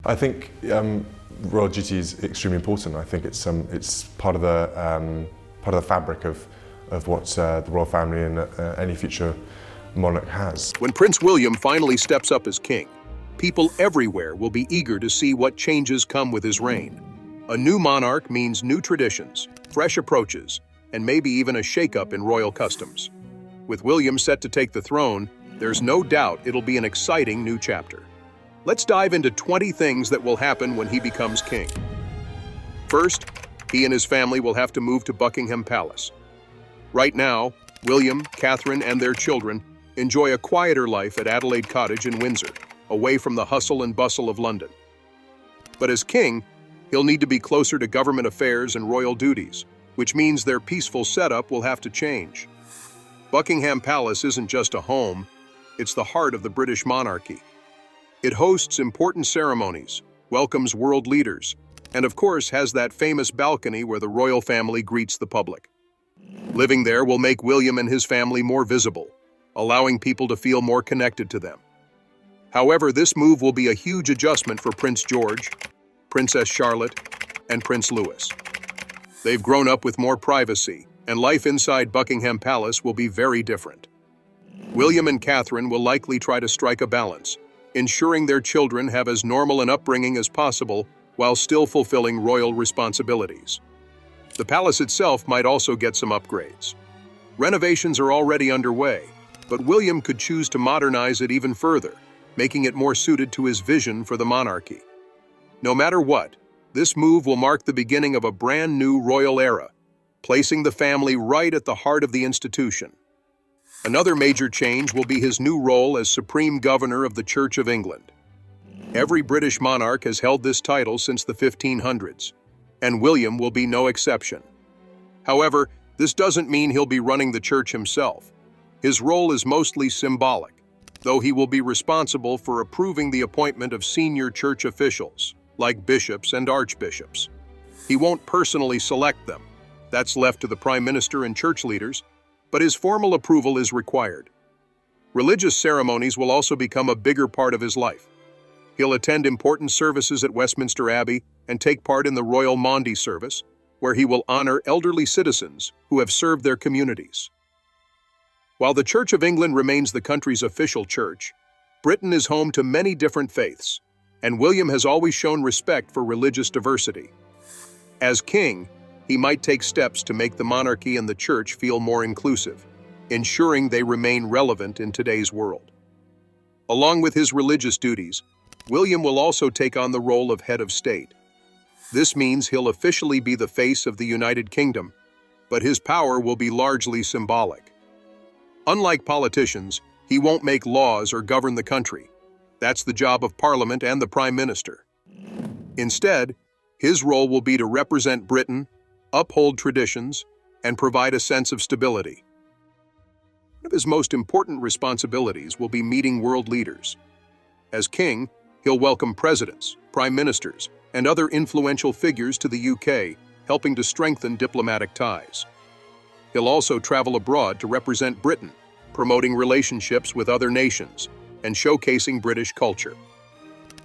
I think royal duty is extremely important. I think it's part of the fabric of what the royal family and any future monarch has. When Prince William finally steps up as king, people everywhere will be eager to see what changes come with his reign. A new monarch means new traditions, fresh approaches, and maybe even a shakeup in royal customs. With William set to take the throne, there's no doubt it'll be an exciting new chapter. Let's dive into 20 things that will happen when he becomes king. First, he and his family will have to move to Buckingham Palace. Right now, William, Catherine, and their children enjoy a quieter life at Adelaide Cottage in Windsor, away from the hustle and bustle of London. But as king, he'll need to be closer to government affairs and royal duties, which means their peaceful setup will have to change. Buckingham Palace isn't just a home, it's the heart of the British monarchy. It hosts important ceremonies, welcomes world leaders, and of course has that famous balcony where the royal family greets the public. Living there will make William and his family more visible, allowing people to feel more connected to them. However, this move will be a huge adjustment for Prince George, Princess Charlotte, and Prince Louis. They've grown up with more privacy, and life inside Buckingham Palace will be very different. William and Catherine will likely try to strike a balance, ensuring their children have as normal an upbringing as possible while still fulfilling royal responsibilities. The palace itself might also get some upgrades. Renovations are already underway, but William could choose to modernize it even further, making it more suited to his vision for the monarchy. No matter what, this move will mark the beginning of a brand new royal era, placing the family right at the heart of the institution. Another major change will be his new role as Supreme Governor of the Church of England. Every British monarch has held this title since the 1500s, and William will be no exception. However, this doesn't mean he'll be running the church himself. His role is mostly symbolic, though he will be responsible for approving the appointment of senior church officials, like bishops and archbishops. He won't personally select them. That's left to the Prime Minister and church leaders, but his formal approval is required. Religious ceremonies will also become a bigger part of his life. He'll attend important services at Westminster Abbey and take part in the Royal Maundy service, where he will honor elderly citizens who have served their communities. While the Church of England remains the country's official church, Britain is home to many different faiths, and William has always shown respect for religious diversity. As king, he might take steps to make the monarchy and the church feel more inclusive, ensuring they remain relevant in today's world. Along with his religious duties, William will also take on the role of head of state. This means he'll officially be the face of the United Kingdom, but his power will be largely symbolic. Unlike politicians, he won't make laws or govern the country. That's the job of Parliament and the Prime Minister. Instead, his role will be to represent Britain, uphold traditions, and provide a sense of stability. One of his most important responsibilities will be meeting world leaders. As king, he'll welcome presidents, prime ministers, and other influential figures to the UK, helping to strengthen diplomatic ties. He'll also travel abroad to represent Britain, promoting relationships with other nations and showcasing British culture.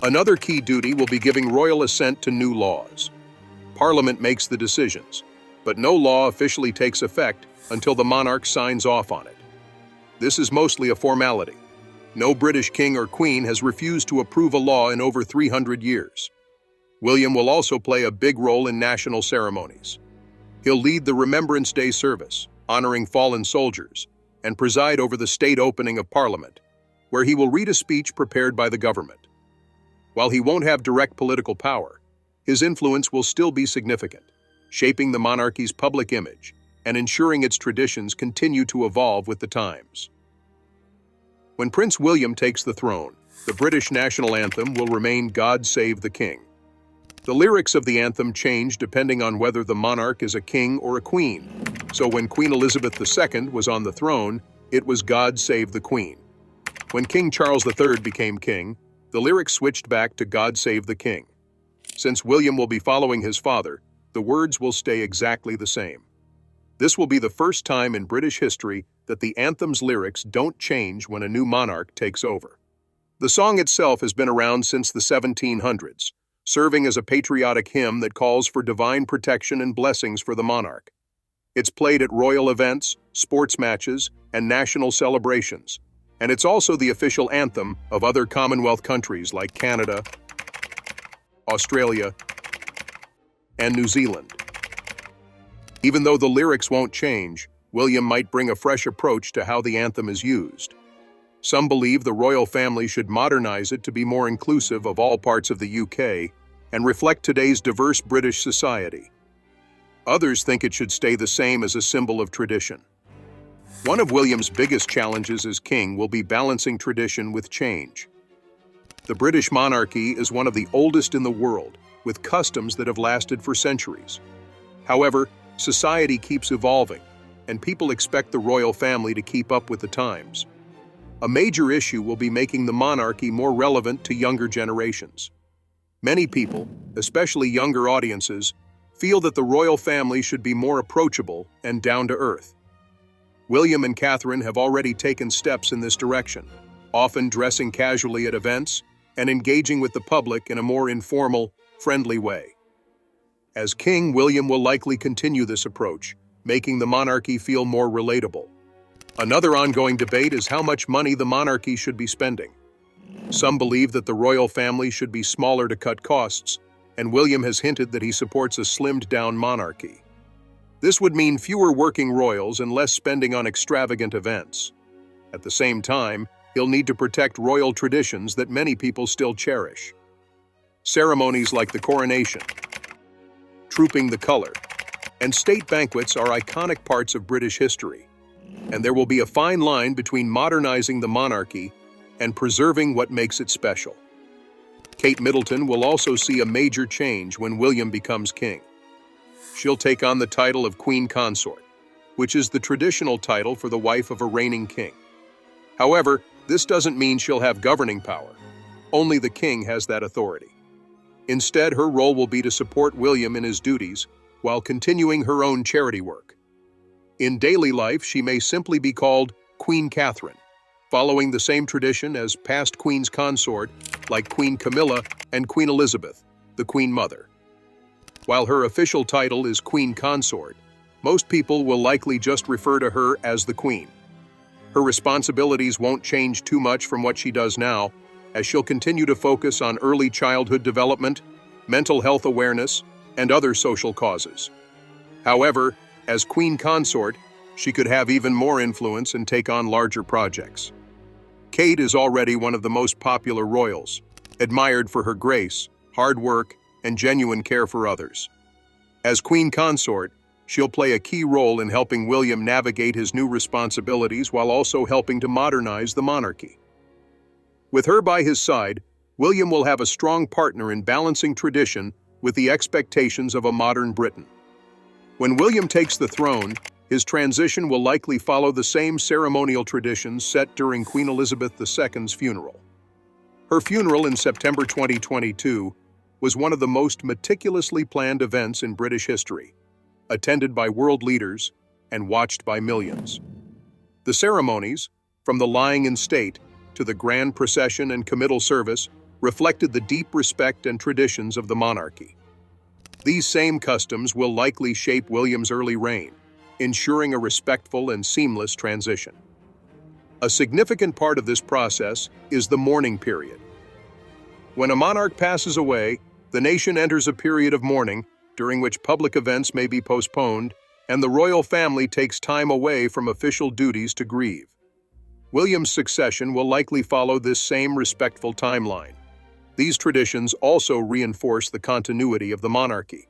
Another key duty will be giving royal assent to new laws. Parliament makes the decisions, but no law officially takes effect until the monarch signs off on it. This is mostly a formality. No British king or queen has refused to approve a law in over 300 years. William will also play a big role in national ceremonies. He'll lead the Remembrance Day service, honoring fallen soldiers, and preside over the state opening of Parliament, where he will read a speech prepared by the government. While he won't have direct political power, his influence will still be significant, shaping the monarchy's public image and ensuring its traditions continue to evolve with the times. When Prince William takes the throne, the British national anthem will remain "God Save the King." The lyrics of the anthem change depending on whether the monarch is a king or a queen. So when Queen Elizabeth II was on the throne, it was "God Save the Queen." When King Charles III became king, the lyrics switched back to "God Save the King." Since William will be following his father, the words will stay exactly the same. This will be the first time in British history that the anthem's lyrics don't change when a new monarch takes over. The song itself has been around since the 1700s, serving as a patriotic hymn that calls for divine protection and blessings for the monarch. It's played at royal events, sports matches, and national celebrations, and it's also the official anthem of other Commonwealth countries like Canada, Australia, and New Zealand. Even though the lyrics won't change, William might bring a fresh approach to how the anthem is used. Some believe the royal family should modernize it to be more inclusive of all parts of the UK and reflect today's diverse British society. Others think it should stay the same as a symbol of tradition. One of William's biggest challenges as king will be balancing tradition with change. The British monarchy is one of the oldest in the world, with customs that have lasted for centuries. However, society keeps evolving, and people expect the royal family to keep up with the times. A major issue will be making the monarchy more relevant to younger generations. Many people, especially younger audiences, feel that the royal family should be more approachable and down to earth. William and Catherine have already taken steps in this direction, often dressing casually at events and engaging with the public in a more informal, friendly way. As king, William will likely continue this approach, making the monarchy feel more relatable. Another ongoing debate is how much money the monarchy should be spending. Some believe that the royal family should be smaller to cut costs, and William has hinted that he supports a slimmed-down monarchy. This would mean fewer working royals and less spending on extravagant events. At the same time, he'll need to protect royal traditions that many people still cherish. Ceremonies like the coronation, trooping the color, and state banquets are iconic parts of British history, and there will be a fine line between modernizing the monarchy and preserving what makes it special. Kate Middleton will also see a major change when William becomes king. She'll take on the title of Queen Consort, which is the traditional title for the wife of a reigning king. However, this doesn't mean she'll have governing power. Only the king has that authority. Instead, her role will be to support William in his duties while continuing her own charity work. In daily life, she may simply be called Queen Catherine, following the same tradition as past queens consort like Queen Camilla and Queen Elizabeth, the Queen Mother. While her official title is Queen Consort, most people will likely just refer to her as the Queen. Her responsibilities won't change too much from what she does now, as she'll continue to focus on early childhood development, mental health awareness, and other social causes. However, as Queen Consort, she could have even more influence and take on larger projects. Kate is already one of the most popular royals, admired for her grace, hard work, and genuine care for others. As Queen Consort, she'll play a key role in helping William navigate his new responsibilities while also helping to modernize the monarchy. With her by his side, William will have a strong partner in balancing tradition with the expectations of a modern Britain. When William takes the throne, his transition will likely follow the same ceremonial traditions set during Queen Elizabeth II's funeral. Her funeral in September 2022 was one of the most meticulously planned events in British history, attended by world leaders and watched by millions. The ceremonies, from the lying in state to the grand procession and committal service, reflected the deep respect and traditions of the monarchy. These same customs will likely shape William's early reign, ensuring a respectful and seamless transition. A significant part of this process is the mourning period. When a monarch passes away, the nation enters a period of mourning, during which public events may be postponed, and the royal family takes time away from official duties to grieve. William's succession will likely follow this same respectful timeline. These traditions also reinforce the continuity of the monarchy.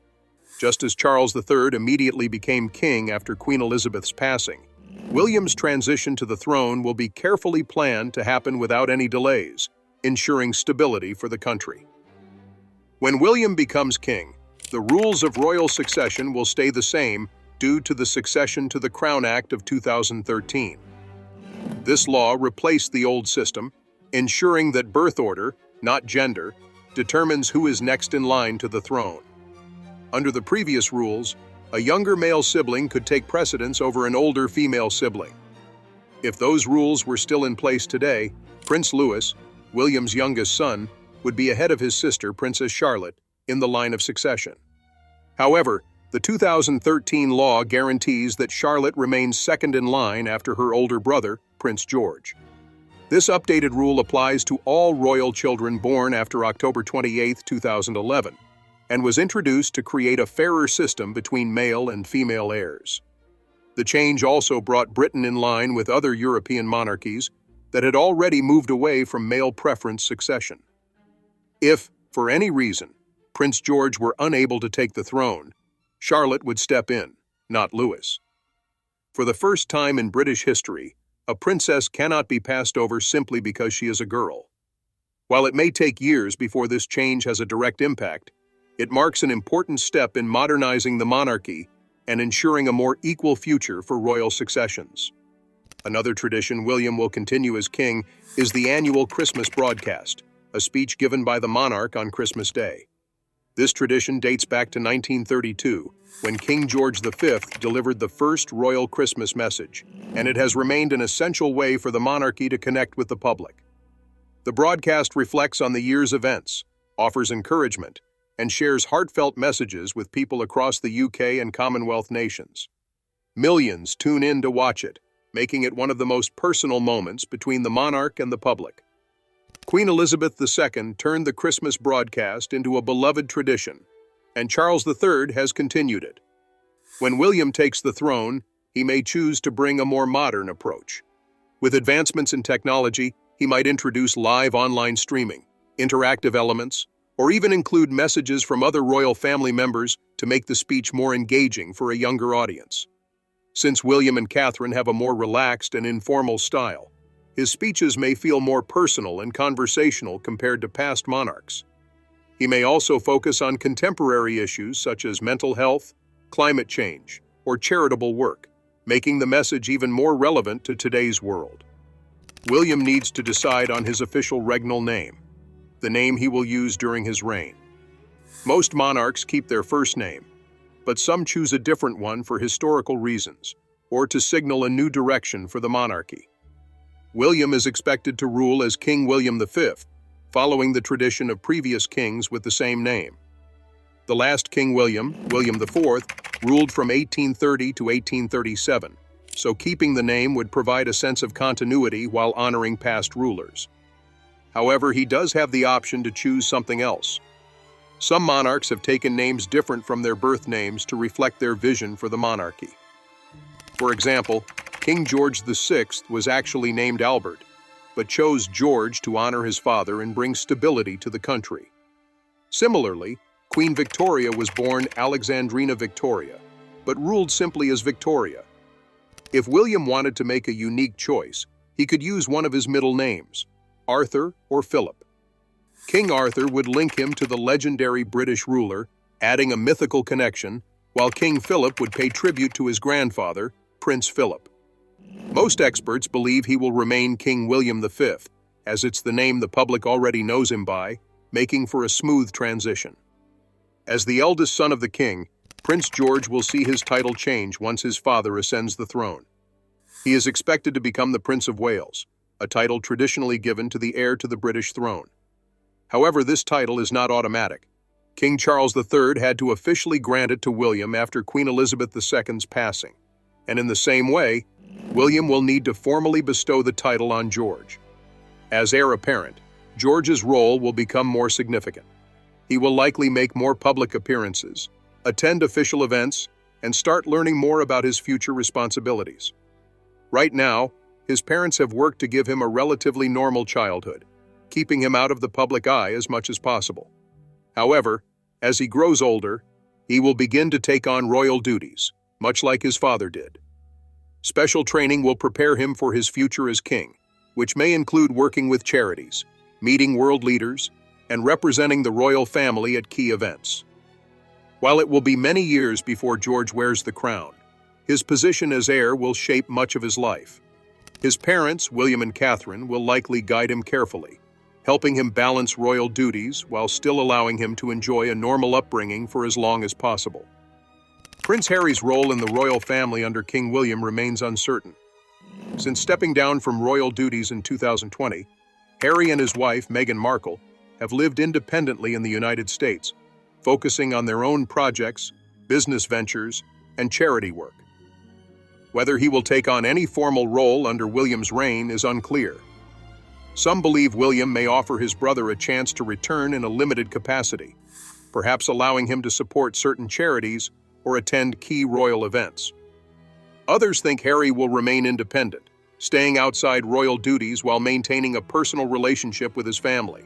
Just as Charles III immediately became king after Queen Elizabeth's passing, William's transition to the throne will be carefully planned to happen without any delays, ensuring stability for the country. When William becomes king, the rules of royal succession will stay the same due to the Succession to the Crown Act of 2013. This law replaced the old system, ensuring that birth order, not gender, determines who is next in line to the throne. Under the previous rules, a younger male sibling could take precedence over an older female sibling. If those rules were still in place today, Prince Louis, William's youngest son, would be ahead of his sister, Princess Charlotte, in the line of succession. However, the 2013 law guarantees that Charlotte remains second in line after her older brother, Prince George. This updated rule applies to all royal children born after October 28, 2011, and was introduced to create a fairer system between male and female heirs. The change also brought Britain in line with other European monarchies that had already moved away from male preference succession. If, for any reason, Prince George were unable to take the throne, Charlotte would step in, not Louis. For the first time in British history, a princess cannot be passed over simply because she is a girl. While it may take years before this change has a direct impact, it marks an important step in modernizing the monarchy and ensuring a more equal future for royal successions. Another tradition William will continue as king is the annual Christmas broadcast, a speech given by the monarch on Christmas Day. This tradition dates back to 1932, when King George V delivered the first royal Christmas message, and it has remained an essential way for the monarchy to connect with the public. The broadcast reflects on the year's events, offers encouragement, and shares heartfelt messages with people across the UK and Commonwealth nations. Millions tune in to watch it, making it one of the most personal moments between the monarch and the public. Queen Elizabeth II turned the Christmas broadcast into a beloved tradition, and Charles III has continued it. When William takes the throne, he may choose to bring a more modern approach. With advancements in technology, he might introduce live online streaming, interactive elements, or even include messages from other royal family members to make the speech more engaging for a younger audience. Since William and Catherine have a more relaxed and informal style, his speeches may feel more personal and conversational compared to past monarchs. He may also focus on contemporary issues such as mental health, climate change, or charitable work, making the message even more relevant to today's world. William needs to decide on his official regnal name, the name he will use during his reign. Most monarchs keep their first name, but some choose a different one for historical reasons, or to signal a new direction for the monarchy. William is expected to rule as King William V, following the tradition of previous kings with the same name. The last King William, William IV, ruled from 1830 to 1837, so keeping the name would provide a sense of continuity while honoring past rulers. However, he does have the option to choose something else. Some monarchs have taken names different from their birth names to reflect their vision for the monarchy. For example, King George VI was actually named Albert, but chose George to honor his father and bring stability to the country. Similarly, Queen Victoria was born Alexandrina Victoria, but ruled simply as Victoria. If William wanted to make a unique choice, he could use one of his middle names, Arthur or Philip. King Arthur would link him to the legendary British ruler, adding a mythical connection, while King Philip would pay tribute to his grandfather, Prince Philip. Most experts believe he will remain King William V, as it's the name the public already knows him by, making for a smooth transition. As the eldest son of the king, Prince George will see his title change once his father ascends the throne. He is expected to become the Prince of Wales, a title traditionally given to the heir to the British throne. However, this title is not automatic. King Charles III had to officially grant it to William after Queen Elizabeth II's passing, and in the same way, William will need to formally bestow the title on George. As heir apparent, George's role will become more significant. He will likely make more public appearances, attend official events, and start learning more about his future responsibilities. Right now, his parents have worked to give him a relatively normal childhood, keeping him out of the public eye as much as possible. However, as he grows older, he will begin to take on royal duties, much like his father did. Special training will prepare him for his future as king, which may include working with charities, meeting world leaders, and representing the royal family at key events. While it will be many years before George wears the crown, his position as heir will shape much of his life. His parents, William and Catherine, will likely guide him carefully, helping him balance royal duties while still allowing him to enjoy a normal upbringing for as long as possible. Prince Harry's role in the royal family under King William remains uncertain. Since stepping down from royal duties in 2020, Harry and his wife, Meghan Markle, have lived independently in the United States, focusing on their own projects, business ventures, and charity work. Whether he will take on any formal role under William's reign is unclear. Some believe William may offer his brother a chance to return in a limited capacity, perhaps allowing him to support certain charities or attend key royal events. Others think Harry will remain independent, staying outside royal duties while maintaining a personal relationship with his family.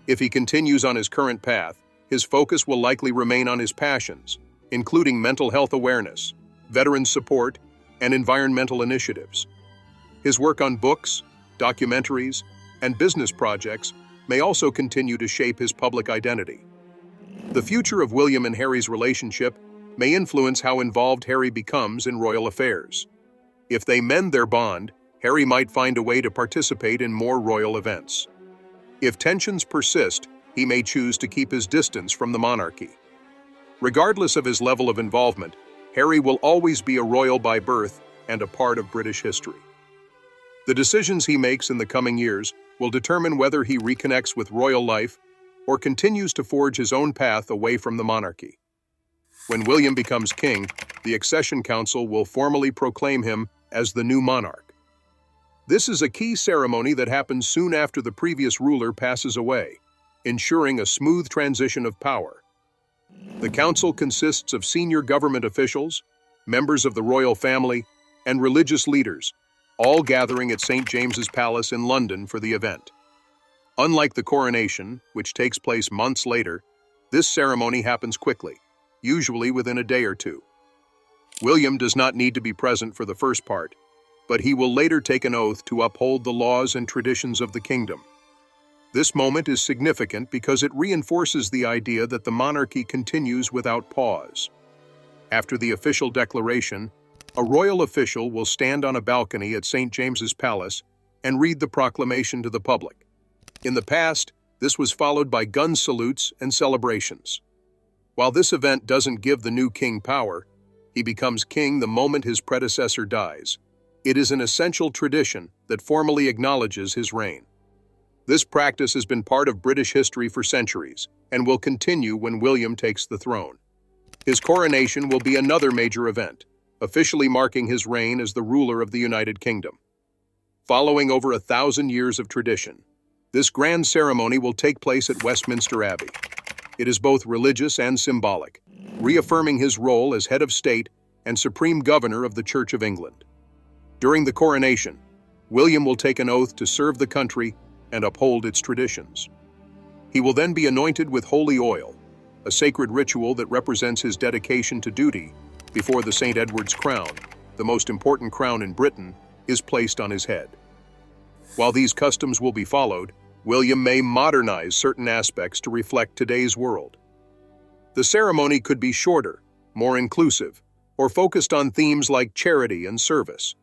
If he continues on his current path, his focus will likely remain on his passions, including mental health awareness, veteran support, and environmental initiatives. His work on books, documentaries, and business projects may also continue to shape his public identity. The future of William and Harry's relationship may influence how involved Harry becomes in royal affairs. If they mend their bond, Harry might find a way to participate in more royal events. If tensions persist, he may choose to keep his distance from the monarchy. Regardless of his level of involvement, Harry will always be a royal by birth and a part of British history. The decisions he makes in the coming years will determine whether he reconnects with royal life or continues to forge his own path away from the monarchy. When William becomes king, the Accession Council will formally proclaim him as the new monarch. This is a key ceremony that happens soon after the previous ruler passes away, ensuring a smooth transition of power. The council consists of senior government officials, members of the royal family, and religious leaders, all gathering at St. James's Palace in London for the event. Unlike the coronation, which takes place months later, this ceremony happens quickly, usually within a day or two. William does not need to be present for the first part, but he will later take an oath to uphold the laws and traditions of the kingdom. This moment is significant because it reinforces the idea that the monarchy continues without pause. After the official declaration, a royal official will stand on a balcony at St. James's Palace and read the proclamation to the public. In the past, this was followed by gun salutes and celebrations. While this event doesn't give the new king power, he becomes king the moment his predecessor dies. It is an essential tradition that formally acknowledges his reign. This practice has been part of British history for centuries and will continue when William takes the throne. His coronation will be another major event, officially marking his reign as the ruler of the United Kingdom. Following over 1,000 years of tradition, this grand ceremony will take place at Westminster Abbey. It is both religious and symbolic, reaffirming his role as head of state and supreme governor of the Church of England. During the coronation, William will take an oath to serve the country and uphold its traditions. He will then be anointed with holy oil, a sacred ritual that represents his dedication to duty before the St. Edward's crown, the most important crown in Britain, is placed on his head. While these customs will be followed, William may modernize certain aspects to reflect today's world. The ceremony could be shorter, more inclusive, or focused on themes like charity and service.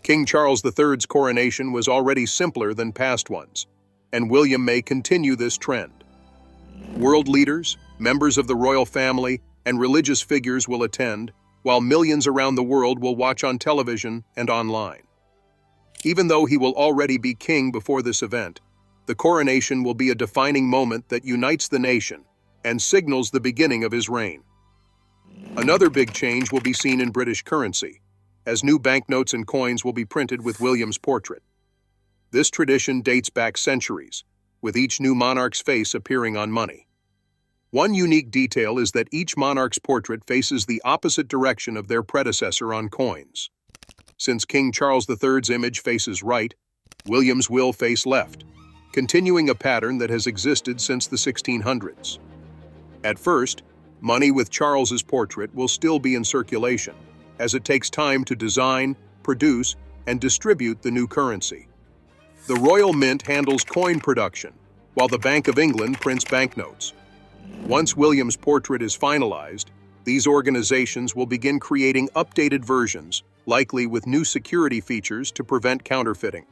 King Charles III's coronation was already simpler than past ones, and William may continue this trend. World leaders, members of the royal family, and religious figures will attend, while millions around the world will watch on television and online. Even though he will already be king before this event, the coronation will be a defining moment that unites the nation and signals the beginning of his reign. Another big change will be seen in British currency, as new banknotes and coins will be printed with William's portrait. This tradition dates back centuries, with each new monarch's face appearing on money. One unique detail is that each monarch's portrait faces the opposite direction of their predecessor on coins. Since King Charles III's image faces right, William's will face left, continuing a pattern that has existed since the 1600s. At first, money with Charles's portrait will still be in circulation, as it takes time to design, produce, and distribute the new currency. The Royal Mint handles coin production, while the Bank of England prints banknotes. Once William's portrait is finalized, these organizations will begin creating updated versions, likely with new security features to prevent counterfeiting.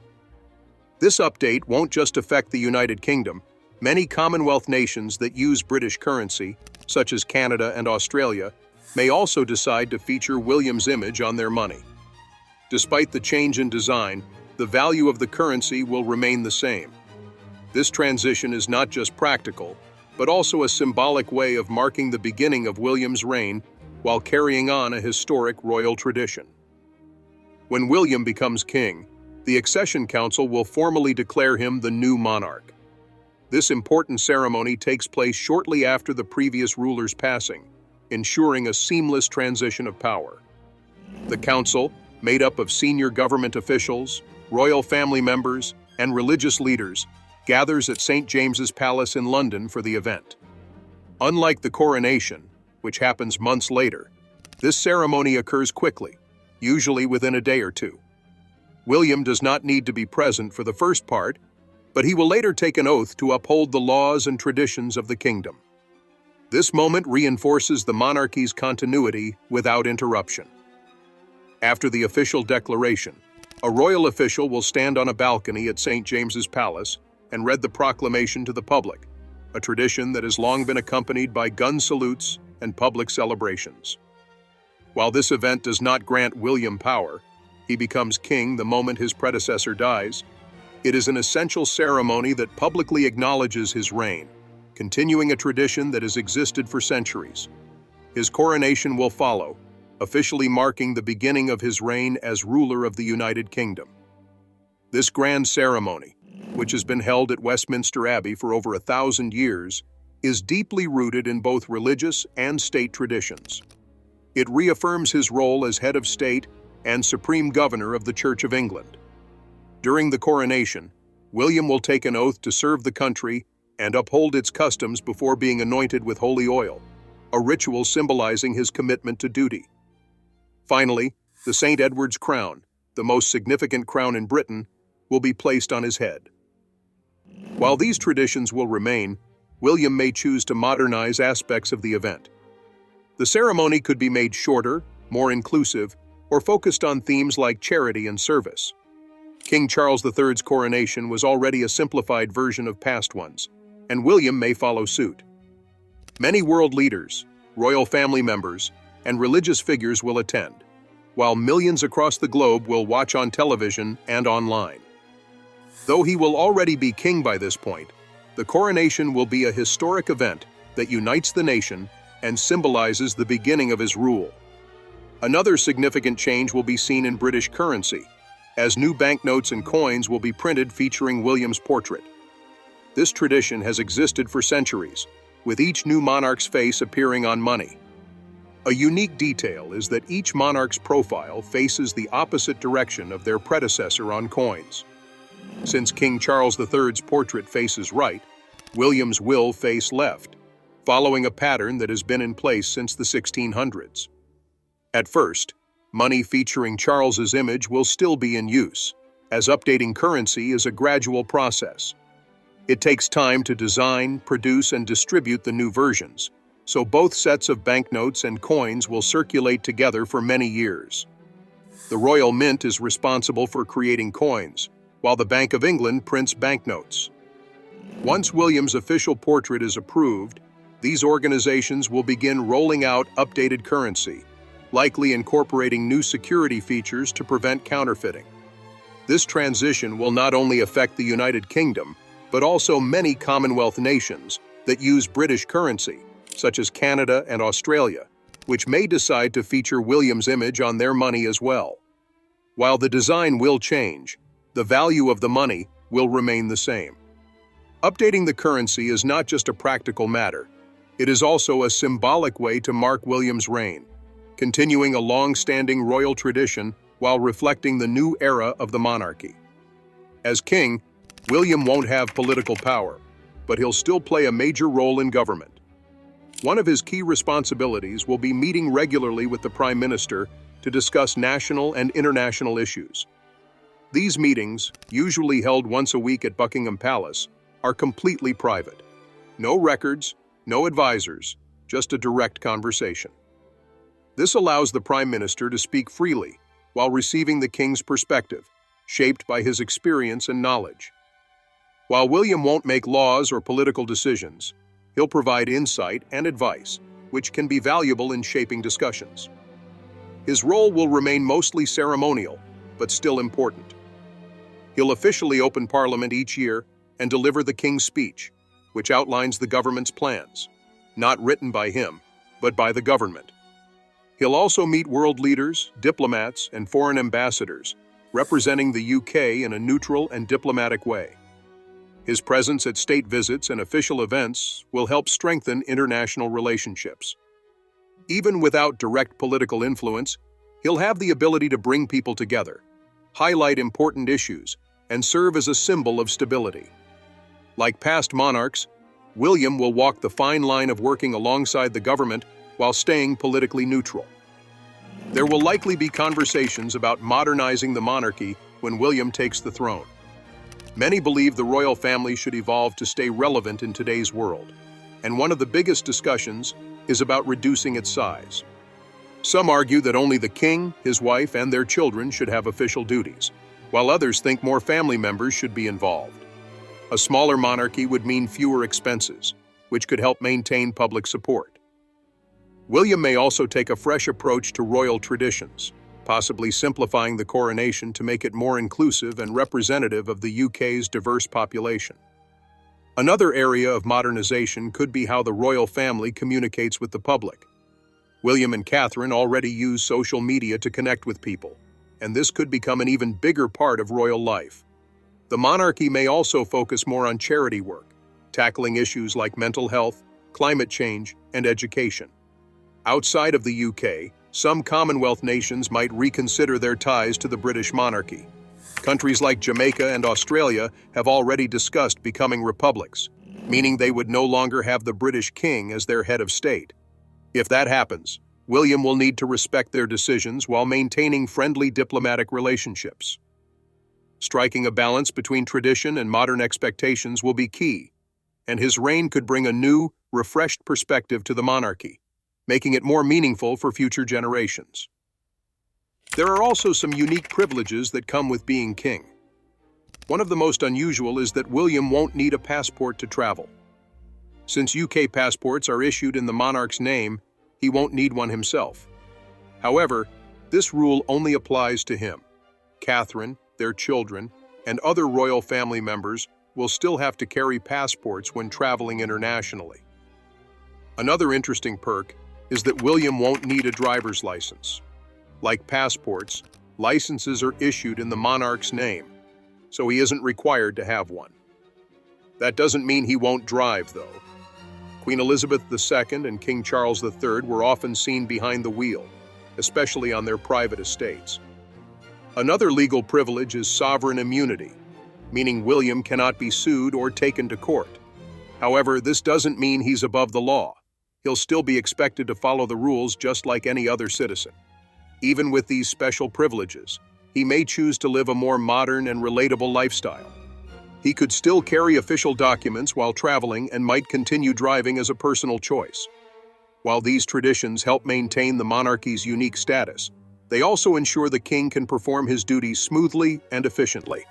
This update won't just affect the United Kingdom. Many Commonwealth nations that use British currency, such as Canada and Australia, may also decide to feature William's image on their money. Despite the change in design, the value of the currency will remain the same. This transition is not just practical, but also a symbolic way of marking the beginning of William's reign while carrying on a historic royal tradition. When William becomes king, the Accession Council will formally declare him the new monarch. This important ceremony takes place shortly after the previous ruler's passing, ensuring a seamless transition of power. The council, made up of senior government officials, royal family members, and religious leaders, gathers at St. James's Palace in London for the event. Unlike the coronation, which happens months later, this ceremony occurs quickly, usually within a day or two. William does not need to be present for the first part, but he will later take an oath to uphold the laws and traditions of the kingdom. This moment reinforces the monarchy's continuity without interruption. After the official declaration, a royal official will stand on a balcony at St. James's Palace and read the proclamation to the public, a tradition that has long been accompanied by gun salutes and public celebrations. While this event does not grant William power, he becomes king the moment his predecessor dies, it is an essential ceremony that publicly acknowledges his reign, continuing a tradition that has existed for centuries. His coronation will follow, officially marking the beginning of his reign as ruler of the United Kingdom. This grand ceremony, which has been held at Westminster Abbey for over 1,000 years, is deeply rooted in both religious and state traditions. It reaffirms his role as head of state and supreme governor of the Church of England. During the coronation, William will take an oath to serve the country and uphold its customs before being anointed with holy oil, a ritual symbolizing his commitment to duty. Finally, the St. Edward's crown, the most significant crown in Britain, will be placed on his head. While these traditions will remain, William may choose to modernize aspects of the event. The ceremony could be made shorter, more inclusive, or focused on themes like charity and service. King Charles III's coronation was already a simplified version of past ones, and William may follow suit. Many world leaders, royal family members, and religious figures will attend, while millions across the globe will watch on television and online. Though he will already be king by this point, the coronation will be a historic event that unites the nation and symbolizes the beginning of his rule. Another significant change will be seen in British currency, as new banknotes and coins will be printed featuring William's portrait. This tradition has existed for centuries, with each new monarch's face appearing on money. A unique detail is that each monarch's profile faces the opposite direction of their predecessor on coins. Since King Charles III's portrait faces right, William's will face left, following a pattern that has been in place since the 1600s. At first, money featuring Charles's image will still be in use, as updating currency is a gradual process. It takes time to design, produce, and distribute the new versions, so both sets of banknotes and coins will circulate together for many years. The Royal Mint is responsible for creating coins, while the Bank of England prints banknotes. Once William's official portrait is approved, these organizations will begin rolling out updated currency, likely incorporating new security features to prevent counterfeiting. This transition will not only affect the United Kingdom, but also many Commonwealth nations that use British currency, such as Canada and Australia, which may decide to feature William's image on their money as well. While the design will change, the value of the money will remain the same. Updating the currency is not just a practical matter, it is also a symbolic way to mark William's reign, continuing a long-standing royal tradition while reflecting the new era of the monarchy. As king, William won't have political power, but he'll still play a major role in government. One of his key responsibilities will be meeting regularly with the Prime Minister to discuss national and international issues. These meetings, usually held once a week at Buckingham Palace, are completely private. No records, no advisors, just a direct conversation. This allows the Prime Minister to speak freely while receiving the King's perspective, shaped by his experience and knowledge. While William won't make laws or political decisions, he'll provide insight and advice, which can be valuable in shaping discussions. His role will remain mostly ceremonial, but still important. He'll officially open Parliament each year and deliver the King's Speech, which outlines the government's plans, not written by him, but by the government. He'll also meet world leaders, diplomats, and foreign ambassadors, representing the UK in a neutral and diplomatic way. His presence at state visits and official events will help strengthen international relationships. Even without direct political influence, he'll have the ability to bring people together, highlight important issues, and serve as a symbol of stability. Like past monarchs, William will walk the fine line of working alongside the government while staying politically neutral. There will likely be conversations about modernizing the monarchy when William takes the throne. Many believe the royal family should evolve to stay relevant in today's world, and one of the biggest discussions is about reducing its size. Some argue that only the king, his wife, and their children should have official duties, while others think more family members should be involved. A smaller monarchy would mean fewer expenses, which could help maintain public support. William may also take a fresh approach to royal traditions, possibly simplifying the coronation to make it more inclusive and representative of the UK's diverse population. Another area of modernization could be how the royal family communicates with the public. William and Catherine already use social media to connect with people, and this could become an even bigger part of royal life. The monarchy may also focus more on charity work, tackling issues like mental health, climate change, and education. Outside of the UK, some Commonwealth nations might reconsider their ties to the British monarchy. Countries like Jamaica and Australia have already discussed becoming republics, meaning they would no longer have the British king as their head of state. If that happens, William will need to respect their decisions while maintaining friendly diplomatic relationships. Striking a balance between tradition and modern expectations will be key, and his reign could bring a new, refreshed perspective to the monarchy, making it more meaningful for future generations. There are also some unique privileges that come with being king. One of the most unusual is that William won't need a passport to travel. Since UK passports are issued in the monarch's name, he won't need one himself. However, this rule only applies to him. Catherine, their children, and other royal family members will still have to carry passports when traveling internationally. Another interesting perk is that William won't need a driver's license. Like passports, licenses are issued in the monarch's name, so he isn't required to have one. That doesn't mean he won't drive, though. Queen Elizabeth II and King Charles III were often seen behind the wheel, especially on their private estates. Another legal privilege is sovereign immunity, meaning William cannot be sued or taken to court. However, this doesn't mean he's above the law. He'll still be expected to follow the rules just like any other citizen. Even with these special privileges, he may choose to live a more modern and relatable lifestyle. He could still carry official documents while traveling and might continue driving as a personal choice. While these traditions help maintain the monarchy's unique status, they also ensure the king can perform his duties smoothly and efficiently.